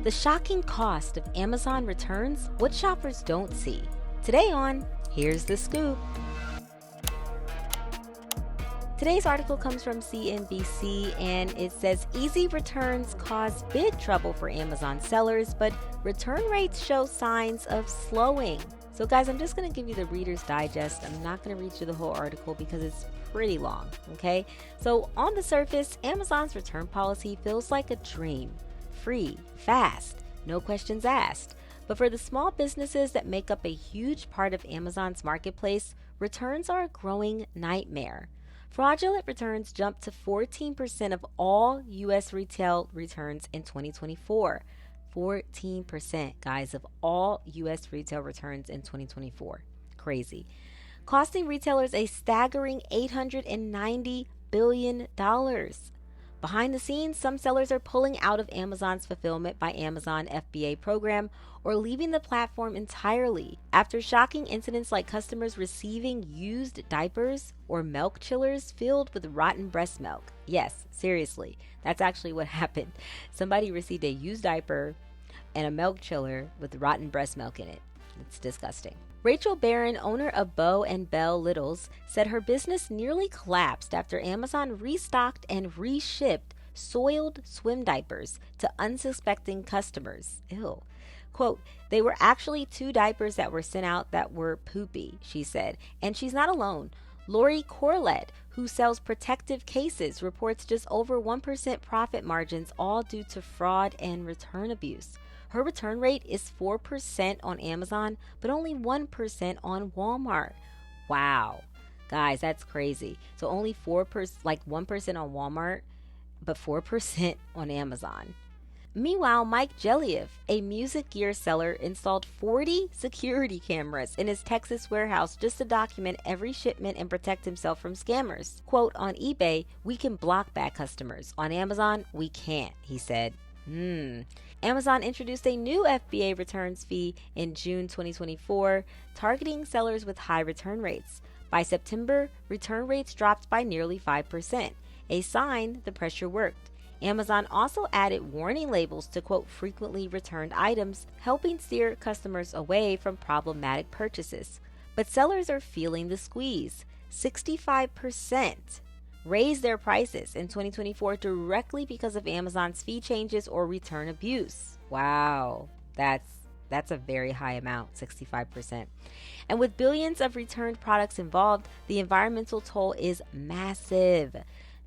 The shocking cost of Amazon returns, what shoppers don't see. Today on Here's the Scoop. Today's article comes from CNBC and it says easy returns cause big trouble for Amazon sellers, but return rates show signs of slowing. So guys, I'm just going to give you the Reader's Digest. I'm not going to read you the whole article because it's pretty long, okay? So on the surface, Amazon's return policy feels like a dream. Free, fast, no questions asked. But for the small businesses that make up a huge part of Amazon's marketplace, returns are a growing nightmare. Fraudulent returns jumped to 14% of all U.S. retail returns in 2024. 14%, guys, of all U.S. retail returns in 2024. Crazy. Costing retailers a staggering $890 billion. Behind the scenes, some sellers are pulling out of Amazon's Fulfillment by Amazon FBA program or leaving the platform entirely after shocking incidents like customers receiving used diapers or milk chillers filled with rotten breast milk. Yes, seriously, that's actually what happened. Somebody received a used diaper and a milk chiller with rotten breast milk in it. It's disgusting. Rachel Barron, owner of Bow and Bell Littles, said her business nearly collapsed after Amazon restocked and reshipped soiled swim diapers to unsuspecting customers. Ew. Quote, they were actually 2 diapers that were sent out that were poopy, she said. And she's not alone. Lori Corlett, who sells protective cases, reports just over 1% profit margins, all due to fraud and return abuse. Her return rate is 4% on Amazon, but only 1% on Walmart. Wow. Guys, that's crazy. So only 4%, like 1% on Walmart, but 4% on Amazon. Meanwhile, Mike Jeliev, a music gear seller, installed 40 security cameras in his Texas warehouse just to document every shipment and protect himself from scammers. Quote, on eBay, we can block bad customers. On Amazon, we can't, he said. Amazon introduced a new FBA returns fee in June 2024, targeting sellers with high return rates. By September, return rates dropped by nearly 5%, a sign the pressure worked. Amazon also added warning labels to quote frequently returned items, helping steer customers away from problematic purchases. But sellers are feeling the squeeze. 65% raised their prices in 2024 directly because of Amazon's fee changes or return abuse. Wow, that's a very high amount, 65%. And with billions of returned products involved, the environmental toll is massive.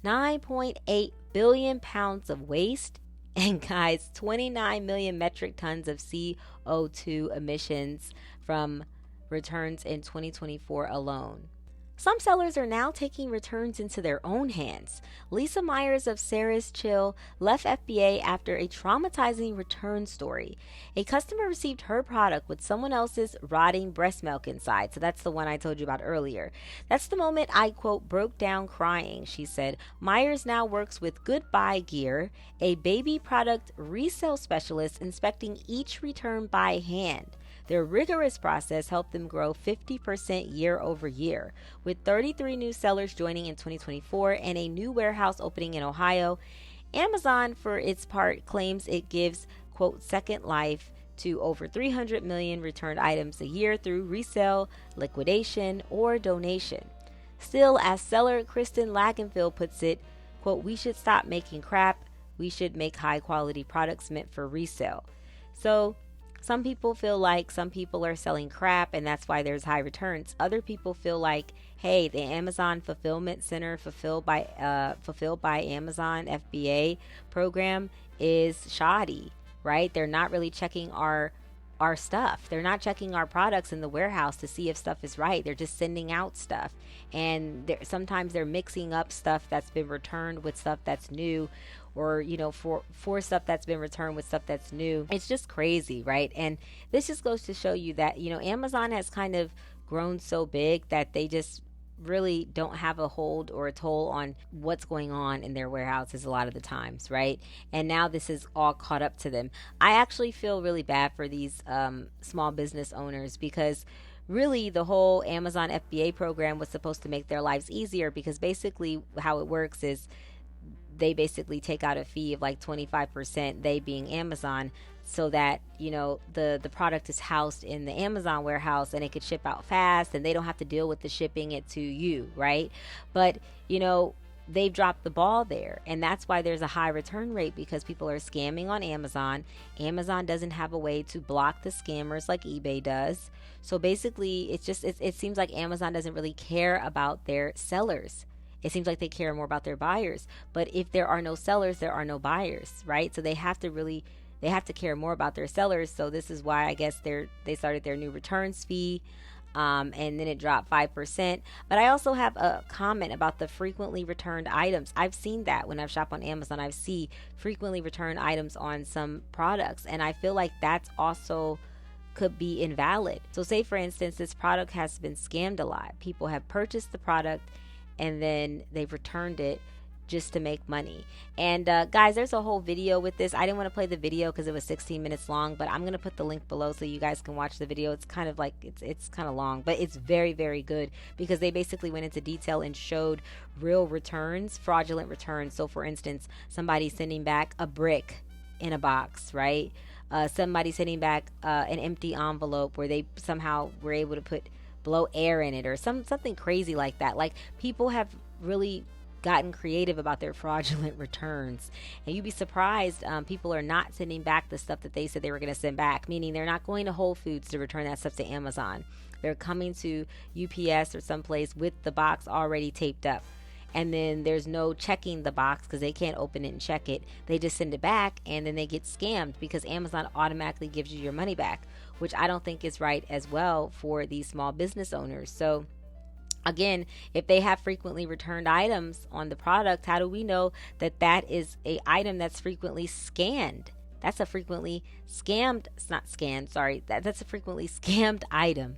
9.8 billion pounds of waste, and guys, 29 million metric tons of CO2 emissions from returns in 2024 alone. Some sellers are now taking returns into their own hands. Lisa Myers of Sarah's Chill left FBA after a traumatizing return story. A customer received her product with someone else's rotting breast milk inside. So that's the one I told you about earlier. That's the moment I, quote, broke down crying, she said. Myers now works with Goodbye Gear, a baby product resale specialist inspecting each return by hand. Their rigorous process helped them grow 50% year over year, with 33 new sellers joining in 2024 and a new warehouse opening in Ohio. Amazon, for its part, claims it gives, quote, second life to over 300 million returned items a year through resale, liquidation, or donation. Still, as seller Kristen Lagenfeld puts it, quote, we should stop making crap. We should make high quality products meant for resale. So, some people feel like some people are selling crap and that's why there's high returns. Other people feel like, hey, the Amazon Fulfillment Center fulfilled by Amazon FBA program is shoddy, right? They're not really checking our stuff. They're not checking our products in the warehouse to see if stuff is right. They're just sending out stuff. And sometimes they're mixing up stuff that's been returned with stuff that's new, or, you know, for stuff that's been returned with stuff that's new. It's just crazy, right? And this just goes to show you that, you know, Amazon has kind of grown so big that they just really don't have a hold or a toll on what's going on in their warehouses a lot of the times, right? And now this is all caught up to them. I actually feel really bad for these small business owners, because really the whole Amazon FBA program was supposed to make their lives easier, because basically how it works is they basically take out a fee of like 25%, they being Amazon, so that the product is housed in the Amazon warehouse and it could ship out fast and they don't have to deal with the shipping it to you, right? But they've dropped the ball there, and that's why there's a high return rate, because people are scamming on Amazon. Amazon doesn't have a way to block the scammers like eBay does. So basically it seems like Amazon doesn't really care about their sellers. It seems like they care more about their buyers. But if there are no sellers, there are no buyers, right? So they have to care more about their sellers. So this is why I guess they started their new returns fee. And then it dropped 5%. But I also have a comment about the frequently returned items. I've seen that when I've shopped on Amazon. I've seen frequently returned items on some products, and I feel like that's also could be invalid. So say for instance, this product has been scammed a lot. People have purchased the product and then they've returned it just to make money. And guys, there's a whole video with this. I didn't want to play the video because it was 16 minutes long, but I'm going to put the link below so you guys can watch the video. It's kind of like it's kind of long, but it's very, very good, because they basically went into detail and showed real returns, fraudulent returns. So for instance, somebody sending back a brick in a box, right? Somebody sending back an empty envelope where they somehow were able to blow air in it, or something crazy like that. Like, people have really gotten creative about their fraudulent returns, and you'd be surprised, people are not sending back the stuff that they said they were going to send back, meaning they're not going to Whole Foods to return that stuff to Amazon. They're coming to UPS or someplace with the box already taped up, and then there's no checking the box because they can't open it and check it. They just send it back, and then they get scammed because Amazon automatically gives you your money back, which I don't think is right as well for these small business owners. So again, if they have frequently returned items on the product, how do we know that that is a item that's frequently scanned? That's a frequently scammed, it's not scanned, sorry. That's a frequently scammed item,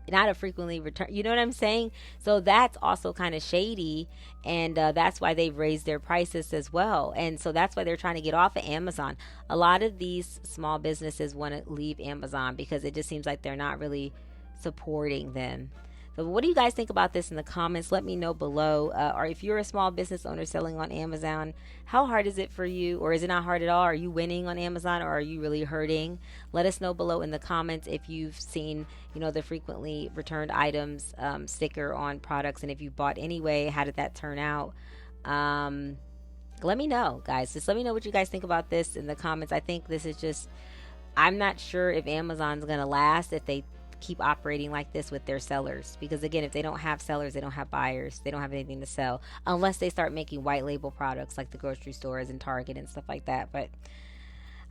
not a frequently returned. You know what I'm saying? So that's also kind of shady, and that's why they've raised their prices as well. And so that's why they're trying to get off of Amazon. A lot of these small businesses want to leave Amazon because it just seems like they're not really supporting them. So what do you guys think about this in the comments? Let me know below. Or if you're a small business owner selling on Amazon, how hard is it for you? Or is it not hard at all? Are you winning on Amazon, or are you really hurting? Let us know below in the comments if you've seen, the frequently returned items sticker on products, and if you bought anyway, how did that turn out? Let me know, guys. Just let me know what you guys think about this in the comments. I think this is just, I'm not sure if Amazon's going to last if they keep operating like this with their sellers, because again, if they don't have sellers, they don't have buyers, they don't have anything to sell, unless they start making white label products like the grocery stores and Target and stuff like that. But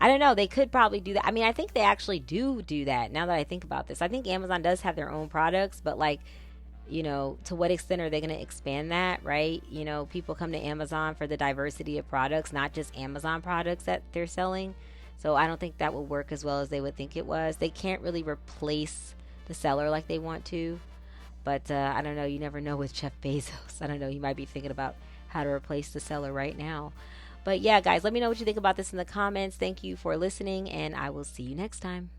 I don't know, they could probably do that. I mean, I think they actually do that now that I think about this. I think Amazon does have their own products, but like, to what extent are they going to expand that, right? People come to Amazon for the diversity of products, not just Amazon products that they're selling. So I don't think that will work as well as they would think it was. They can't really replace the seller like they want to, but I don't know, you never know with Jeff Bezos. I don't know, he might be thinking about how to replace the seller right now. But yeah, guys, let me know what you think about this in the comments. Thank you for listening, and I will see you next time.